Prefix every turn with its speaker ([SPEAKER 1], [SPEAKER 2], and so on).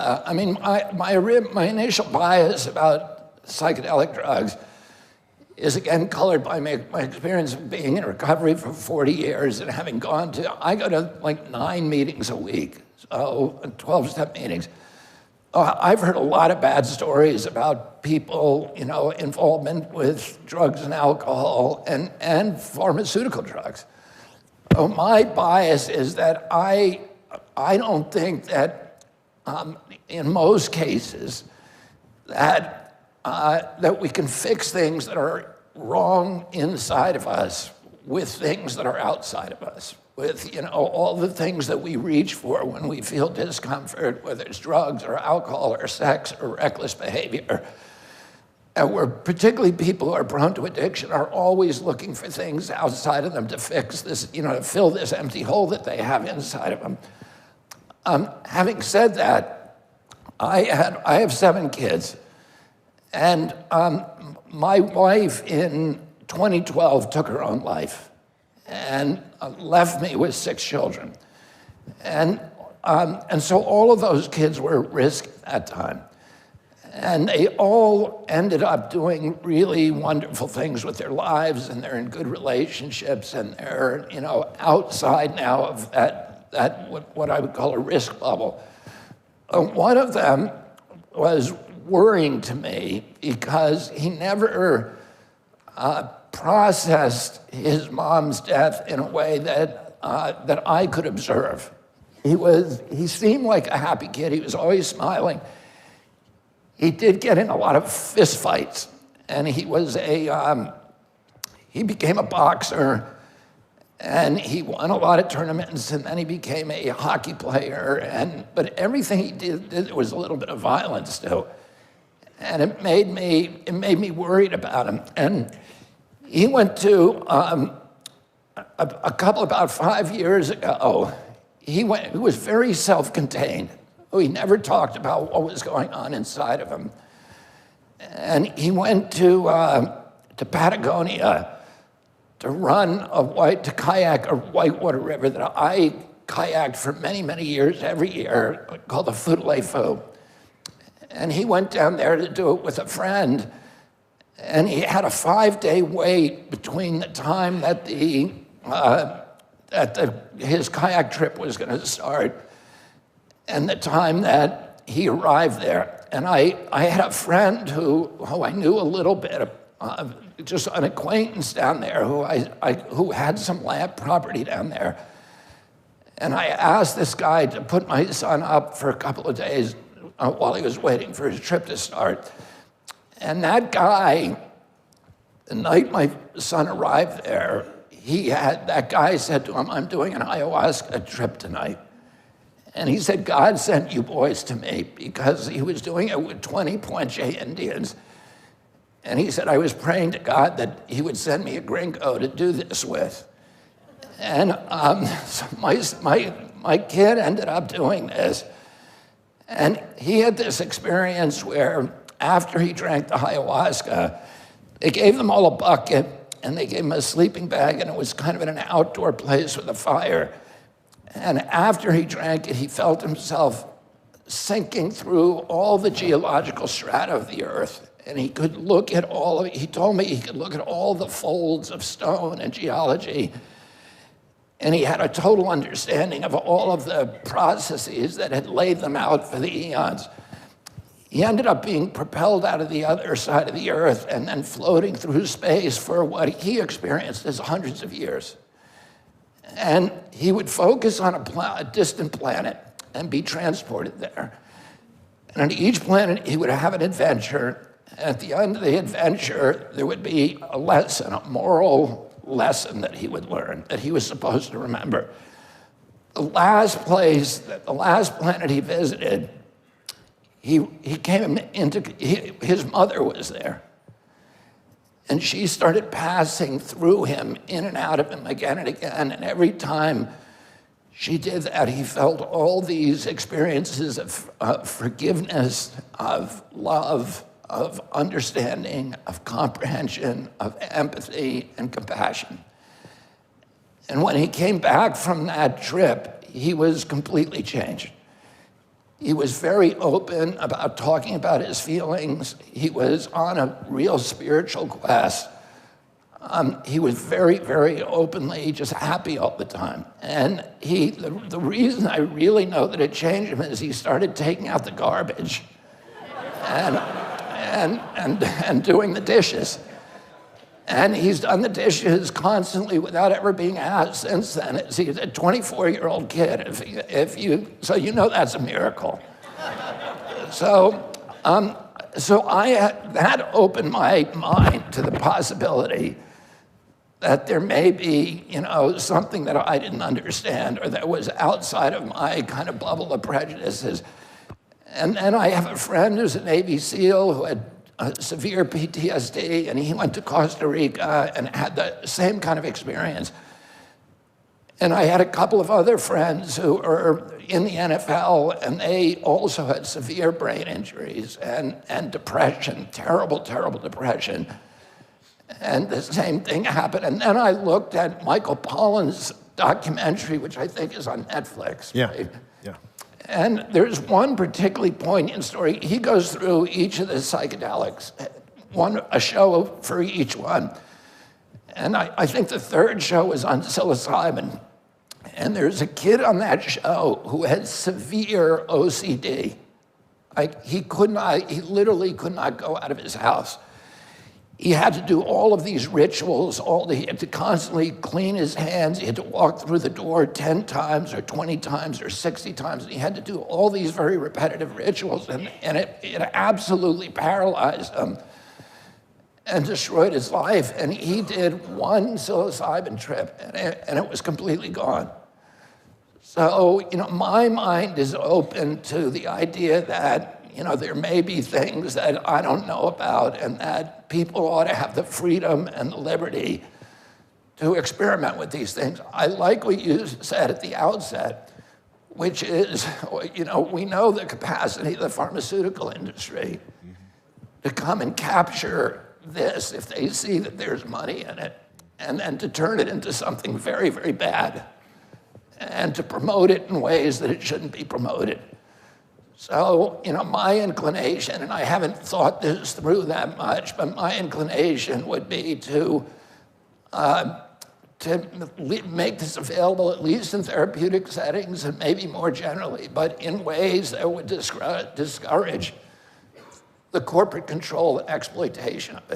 [SPEAKER 1] My initial bias about psychedelic drugs is again colored by my experience of being in recovery for 40 years and having I go to like 9 meetings a week, so 12-step meetings. I've heard a lot of bad stories about people, involvement with drugs and alcohol and pharmaceutical drugs. So my bias is that I don't think that in most cases that we can fix things that are wrong inside of us with things that are outside of us, with all the things that we reach for when we feel discomfort, whether it's drugs or alcohol or sex or reckless behavior. And we're particularly people who are prone to addiction are always looking for things outside of them to fix this, to fill this empty hole that they have inside of them. Having said that, I have 7 kids. And my wife in 2012 took her own life and left me with 6 children. And so all of those kids were at risk at that time. And they all ended up doing really wonderful things with their lives, and they're in good relationships, and they're outside now of that what I would call a risk bubble. One of them was worrying to me because he never processed his mom's death in a way that I could observe. He seemed like a happy kid. He was always smiling. He did get in a lot of fist fights, and he became a boxer, and he won a lot of tournaments, and then he became a hockey player. But everything he did, there was a little bit of violence too. And it made me worried about him. And he went to about 5 years ago. He was very self-contained. He never talked about what was going on inside of him. And he went to Patagonia to kayak a whitewater river that I kayaked for many, many years, every year, called the Futalefu. And he went down there to do it with a friend, and he had a 5-day wait between the time that his kayak trip was going to start and the time that he arrived there. And I had a friend who I knew a little bit, just an acquaintance down there who had some land property down there. And I asked this guy to put my son up for a couple of days while he was waiting for his trip to start. And that guy, the night my son arrived there, that guy said to him, "I'm doing an ayahuasca trip tonight." And he said, "God sent you boys to me," because he was doing it with 20 Puente Indians. And he said, "I was praying to God that he would send me a gringo to do this with." And so my kid ended up doing this. And he had this experience where after he drank the ayahuasca, they gave them all a bucket and they gave him a sleeping bag, and it was kind of in an outdoor place with a fire. And after he drank it, he felt himself sinking through all the geological strata of the earth. And he could look at he told me he could look at all the folds of stone and geology. And he had a total understanding of all of the processes that had laid them out for the eons. He ended up being propelled out of the other side of the earth and then floating through space for what he experienced as hundreds of years. And he would focus on a distant planet and be transported there. And on each planet, he would have an adventure. And at the end of the adventure, there would be a lesson, a moral lesson that he would learn, that he was supposed to remember. The last planet he visited, his mother was there. And she started passing through him, in and out of him again and again. And every time she did that, he felt all these experiences of forgiveness, of love, of understanding, of comprehension, of empathy and compassion. And when he came back from that trip, he was completely changed. He was very open about talking about his feelings. He was on a real spiritual quest. He was very, very openly just happy all the time. And the reason I really know that it changed him is he started taking out the garbage and doing the dishes. And he's done the dishes constantly without ever being asked since then. He's a 24-year-old kid. So you know that's a miracle. That opened my mind to the possibility that there may be, something that I didn't understand or that was outside of my kind of bubble of prejudices. And then I have a friend who's a Navy SEAL who had severe PTSD, and he went to Costa Rica and had the same kind of experience. And I had a couple of other friends who are in the NFL, and they also had severe brain injuries and depression, terrible, terrible depression. And the same thing happened. And then I looked at Michael Pollan's documentary, which I think is on Netflix.
[SPEAKER 2] Yeah,
[SPEAKER 1] right?
[SPEAKER 2] yeah.
[SPEAKER 1] And there's one particularly poignant story. He goes through each of the psychedelics, a show for each one. And I think the third show was on psilocybin. And there's a kid on that show who had severe OCD. He literally could not go out of his house. He had to do all of these rituals. He had to constantly clean his hands. He had to walk through the door 10 times or 20 times or 60 times. And he had to do all these very repetitive rituals. And it absolutely paralyzed him and destroyed his life. And he did one psilocybin trip, and it was completely gone. So, my mind is open to the idea that there may be things that I don't know about, and that people ought to have the freedom and the liberty to experiment with these things. I like what you said at the outset, which is, we know the capacity of the pharmaceutical industry to come and capture this if they see that there's money in it, and then to turn it into something very, very bad, and to promote it in ways that it shouldn't be promoted. So, my inclination, and I haven't thought this through that much, but my inclination would be to make this available at least in therapeutic settings and maybe more generally, but in ways that would discourage the corporate control and exploitation of it.